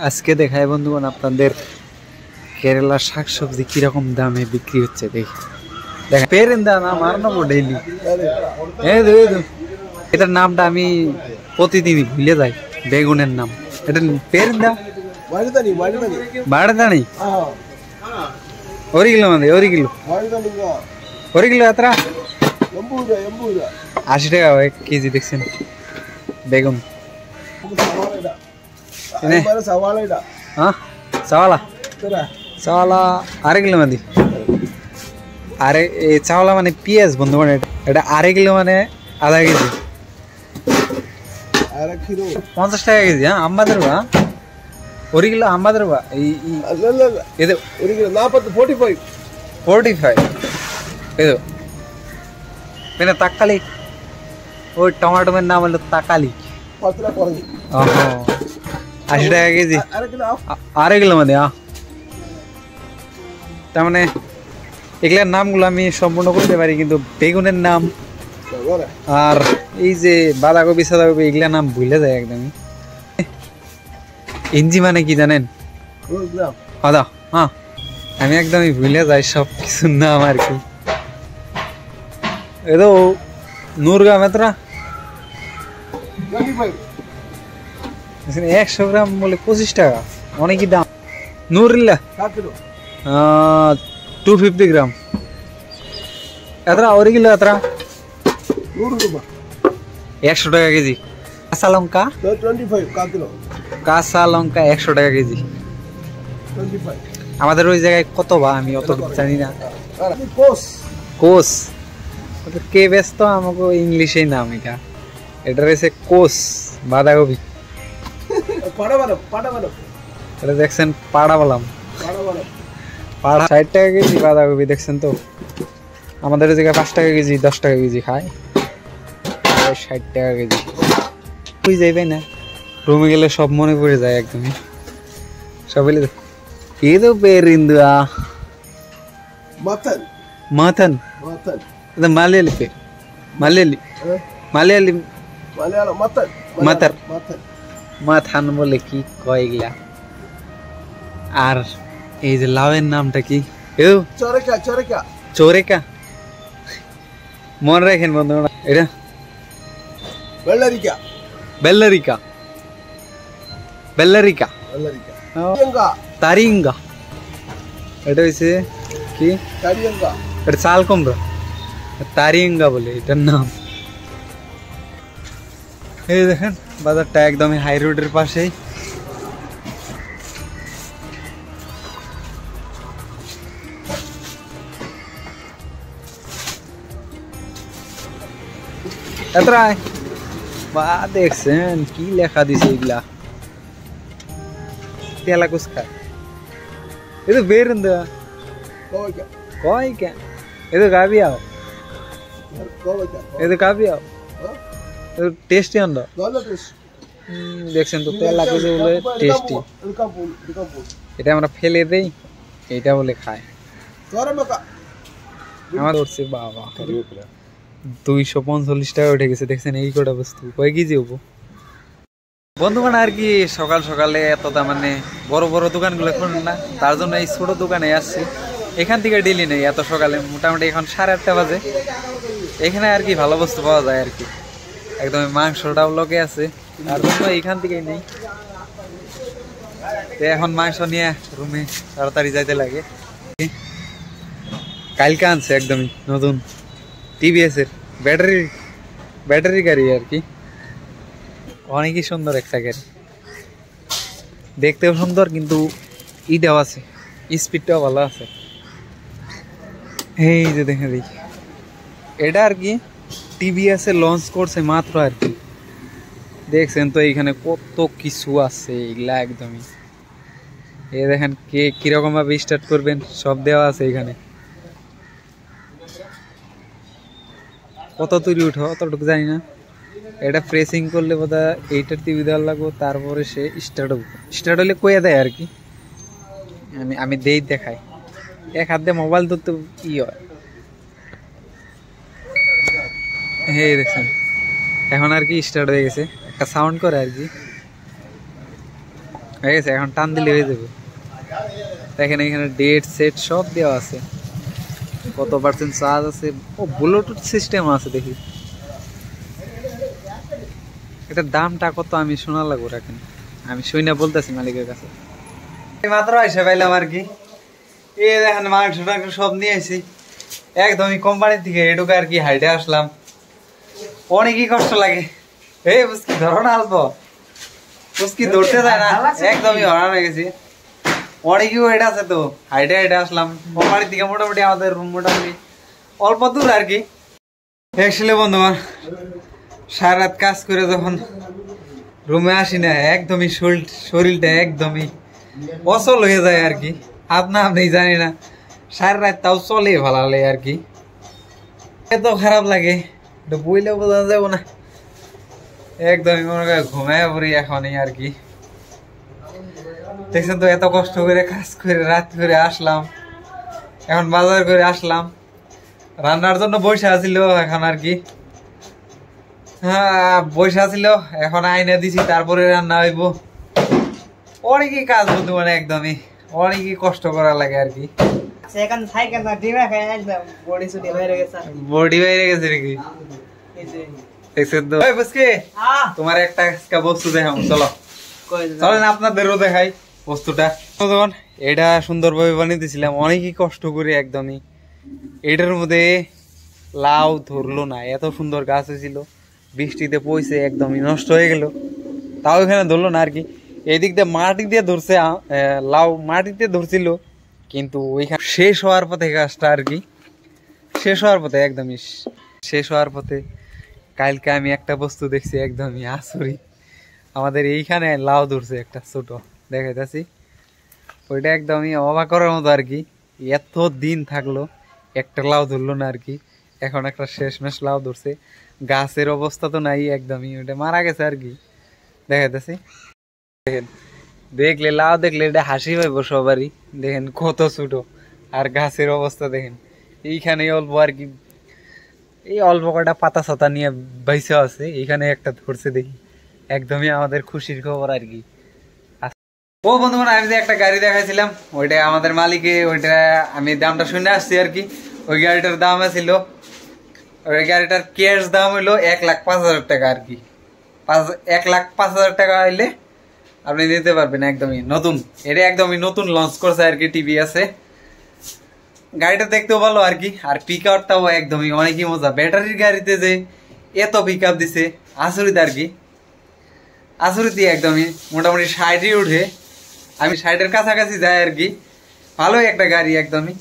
আজকে দেখায় বন্ধুগণ আপনাদের কেরালার শাকসবজি কিরকম দামে বিক্রি হচ্ছে দেখি। দেখ পেরেন্দা নাম আর নেবো ডেইলি। এটার নামটা আমি প্রতিদিনই ভুলে যাই। বেগুনের নাম এটা পেরেন্দা বাড়দানি ഒരു കിലോ മതി ഒരു കിലോ എത്ര 80 টাকা এক কেজি দেখছেন বেগুন চাওয়ালা আড়াই কিলো মধ্যে আরে এই চাওয়ালা মানে পেঁয়াজ বন্ধু মানে এটা আড়াই কিলো মানে আধা কেজি 50 টাকা কেজি। হ্যাঁ আমাদের ഒരു കിലോ 50 രൂപ ഇത് ഒരു കിലോ 45 ഇത് പിന്നെ തക്കാളി ওই টমেটোর নাম হলো তাকালি 80 টাকা কেজি আড়াই কিলো মানে তার মানে এগুলার নামগুলো আমি সম্পূর্ণ করতে পারি কিন্তু বেগুনের নাম আর এই যে বাঁধাকপি সাদাকপি এগুলার নাম ভুলে যায় একদমই। ইঞ্জি মানে কি জানেন? আদা। হ্যাঁ আমি একদমই ভুলে যাই সব কিছুর নাম আর কি। এতো নূরগাম এতটা 100 গ্রাম বলে 25 টাকা অনেকই দাম। নূরিল্লা 250 গ্রাম এতটা ഒരു কিলো এতটা 100 টাকা কেজি। কাঁচা লঙ্কা কাঁচা লঙ্কা 100 টাকা কেজি। আমাদের ওই জায়গায় কত বা আমি অত জানি না। কোস কে ব্যস্ত আমাকে ইংলিশেই নাম এটা এটা রয়েছে কোস বাঁধাকপি। এটা দেখছেন পাড়া বললাম পাড়া 60 টাকা কেজি বাঁধাকপি দেখছেন তো। আমাদের ওই জায়গায় 5 টাকা কেজি 10 টাকা কেজি খায় 60 টাকা কেজি। তুই যাইবে না রুমে গেলে সব মনে পড়ে যায় একদমই সব বলে ఏదో పేరు మటన్ మటన్ ఇది మలయాళీ పేరు మలయాళీ মাথান বলে কি কয় এগুলা। আর এই যে লাউয়ের নামটা কি? চোরেকা মনে রাখেন বন্ধুরা এটা বেল্লারিকা তারিঙ্গা এটা হইছে কি এটা চাল কুমড়া তারিঙ্গা বলে এটার নাম। এই দেখেন বাজারটা একদমই হাই রোডের পাশেই। এতটাই বা দেখছেন কি লেখা দিছে এগুলা তেলা কুসকা ಇದು ಬೇರಿಂದ ಕೋಯ್ಕ ಇದು ಕಾವ್ಯಾವ ಇದು ಕಾವ್ಯಾವ ಇದು টেস্টি আন্দ দেখছেন তো তেলা কুসে বলে টেস্টি। এটা আমরা ফেলে দেই এটা বলে খায় আমার উঠছে বাবা 245 টাকা উঠে গেছে দেখছেন এই কটা বস্তু কয় কেজি হবো বন্ধুগণ। আর কি সকাল সকালে এত মানে বড় বড় দোকানগুলো খুলুন না তার জন্য এই ছোট দোকানে আসছি। এখান থেকে ডেলি নেই এত সকালে মোটামুটি এখন 8:30 বাজে। এখানে আর কি ভালো বস্তু পাওয়া যায় আর কি একদম মাংসটাও লোকে আছে তার জন্য এইখান থেকেই নেই। এখন মাংস নিয়ে রুমে তাড়াতাড়ি যাইতে লাগে। কালকে আনছে একদমই নতুন টিভিএস এর ব্যাটারি গাড়ি আর কি অনেকই সুন্দর একটা গাড়ি দেখতেও সুন্দর কিন্তু ইটাও আছে স্পিডটাও ভালো আছে। এই যে দেখেন এটা আর কি টিভিএস এ লঞ্চ করছে মাত্র আর কি দেখছেন তো এইখানে কত কিছু আছে এগুলা একদমই। এই দেখেন কে কিরকম ভাবে স্টার্ট করবেন সব দেওয়া আছে এখানে। কত তৈরি উঠো অতটুকু জানি না। এটা প্রেসিং করলে বোধহয় এইটার টিভি দেওয়ার লাগবো তারপরে সে স্টার্ট হলে কয়ে দেয় আর কি। আমি দেখাই এক হাত দিয়ে মোবাইল ধরতে ই হয়। হ্যাঁ দেখছেন এখন আর কি স্টার্ট হয়ে গেছে একটা সাউন্ড করে আর কি। হয়ে গেছে, এখন টান দিলে হয়ে যাবে। দেখেন এখানে ডেট সেট সব দেওয়া আছে, কত পার্সেন্ট চার্জ আছে, ও ব্লুটুথ সিস্টেম আছে দেখি। এটার দামটা কত আমি শোনা লাগবো, রাখেন আমি শুনে বলতেছি মালিকের কাছে। মাত্র এসে পাইলাম আর কি, এই দেখেন মাংস টাংস সব নিয়ে আসি একদমই কোম্পানির থেকে, এটুকু আর কি হাইটে আসলাম। অনেকই কষ্ট লাগে, এই বুঝকি ধরো না অল্প, বুঝকি ধরতে যায় না, একদমই হরান হয়ে গেছি। অনেকই ওয়েট আছে তো, হাইটে হাইটে আসলাম কোম্পানির থেকে। মোটামুটি আমাদের রুম মোটামুটি অল্প দূর আর কি। অ্যাকচুয়ালি বন্ধুগণ, সারা রাত কাজ করে যখন রুমে আসি না, একদমই শরীরটা একদমই অচল হয়ে যায় আর কি। আপনি জানি না, সারা রাত তাও চলে ভালো লাগে আর কি। এত খারাপ লাগে, এটা বইলে বোঝা যাবো না, একদমই মনে করে ঘুমায় পড়ি এখনই আর কি। দেখছেন তো, এত কষ্ট করে কাজ করে রাত করে আসলাম, এখন বাজার করে আসলাম, রান্নার জন্য বসে আছিল এখন আর কি। হ্যাঁ বসে আছিল, এখন আইনা দিছি, তারপরে রান্না হইব। অনেকই কাজ বন্ধু, মানে একদমই অনেকই কষ্ট করা লাগে আর কি। বডি বাইরে গেছে নাকি? তোমার একটা বস্তু দেখাম, চলো চলেন আপনাদেরও দেখাই বস্তুটা। তখন এটা সুন্দরভাবে বানিয়ে দিয়েছিলাম অনেকই কষ্ট করে একদমই। এটার মধ্যে লাউ ধরলো না, এত সুন্দর গাছ হয়েছিল, বৃষ্টিতে পয়সে একদমই নষ্ট হয়ে গেল, তাও এখানে ধরলো না আর কি। এদিক দিয়ে মাটি দিয়ে ধরছে, লাউ মাটিতে ধরছিল, কিন্তু ওইখানে শেষ হওয়ার পথে গাছটা আর কি, শেষ হওয়ার পথে একদমই শেষ হওয়ার পথে। কালকে আমি একটা বস্তু দেখছি একদমই আচরিত, আমাদের এইখানে লাউ ধরছে একটা ছোট, দেখাইতেছি। ওইটা একদমই অবাক করার মতো আর কি। এত দিন থাকলো, একটা লাউ ধরলো না আর কি। এখন একটা শেষমেশ লাউ ধরছে, গাছের অবস্থা তো নাই, একদমই ওইটা মারা গেছে আর কি। দেখাইতেছি, দেখেন দেখলে লাউ দেখলে এটা হাসি পাইব সবারই। দেখেন কত ছোট, আর গাছের অবস্থা দেখেন, এইখানে অল্প আর কি, এই অল্প কটা পাতা ছাতা নিয়ে বাইসা আছে, এইখানে একটা ধরছে দেখি, একদমই আমাদের খুশির খবর আর কি। ও বন্ধুগণ, আমি যে একটা গাড়ি দেখাইছিলাম, ওইটা আমাদের মালিকে, ওইটা আমি দামটা শুনে আসছি আর কি। ওই গাড়িটার দাম ছিল, ওই গাড়িটার ক্যাশ দাম হইলো 1,05,000 টাকা আর কি। 1,05,000 টাকা হইলে আপনি নিতে পারবেন, একদমই নতুন। এটা একদমই নতুন লঞ্চ করছে আর কি, টিভি আছে। গাড়িটা দেখতেও ভালো আর কি, আর পিক আপটাও একদমই অনেকই মজা। ব্যাটারির গাড়িতে যে এত পিক আপ দিছে, আচরিত আর কি, আচরিত একদমই। মোটামুটি 60ই উঠে, আমি 60-এর কাছাকাছি যাই আর কি। ভালোই একটা গাড়ি একদমই।